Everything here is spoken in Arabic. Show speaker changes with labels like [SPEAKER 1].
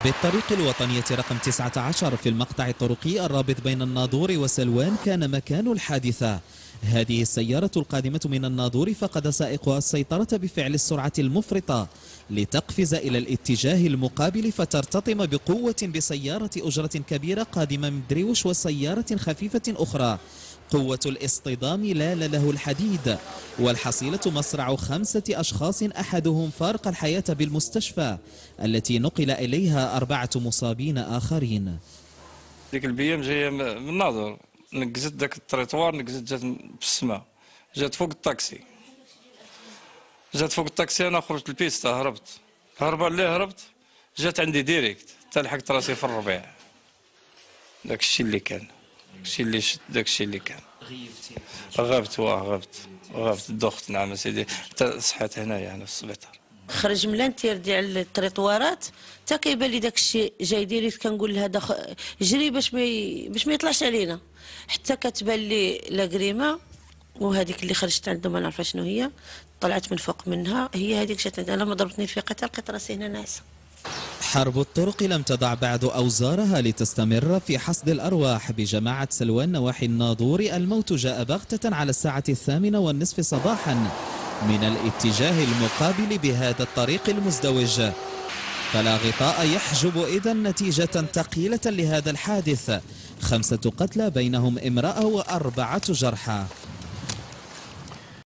[SPEAKER 1] بالطريق الوطنية رقم 19 في المقطع الطرقي الرابط بين الناظور وسلوان كان مكان الحادثة. هذه السيارة القادمة من الناظور فقد سائقها السيطرة بفعل السرعة المفرطة لتقفز إلى الاتجاه المقابل فترتطم بقوة بسيارة أجرة كبيرة قادمة من دريوش وسيارة خفيفة أخرى. قوة الاصطدام لال له الحديد، والحصيلة مصرع 5 أشخاص أحدهم فارق الحياة بالمستشفى التي نقل إليها 4 مصابين آخرين.
[SPEAKER 2] ديك البيام جايه من الناظور، نقزت داك التريطوار، نقزت جات بالسما، جات فوق الطاكسي، انا خرجت البيستا، هربت الهربه اللي هربت جات عندي ديريكت حتى لحقت راسي في الربيع. داك الشيء اللي كان، غبت الدخت. نعم سيدي، حتى صحيت هنايا انا في السبيطار.
[SPEAKER 3] خرج من لانتير ديال التريطوارات حتى كيبان لي داك الشيء جاي ديريكت، كنقول لهذا جري باش ما يطلعش علينا، حتى كتبان لي لاكريمه، وهذيك اللي خرجت عندهم ما نعرفها شنو هي، طلعت من فوق منها، هي هذيك جات انا ما ضربتني في قطع، لقيت راسي هنا ناعسه.
[SPEAKER 1] حرب الطرق لم تضع بعد أوزارها لتستمر في حصد الأرواح. بجماعة سلوان نواحي الناظور الموت جاء بغتة على 8:30 صباحا من الاتجاه المقابل بهذا الطريق المزدوج، فلا غطاء يحجب إذن نتيجة ثقيلة لهذا الحادث. 5 قتلى بينهم امرأة و4 جرحى.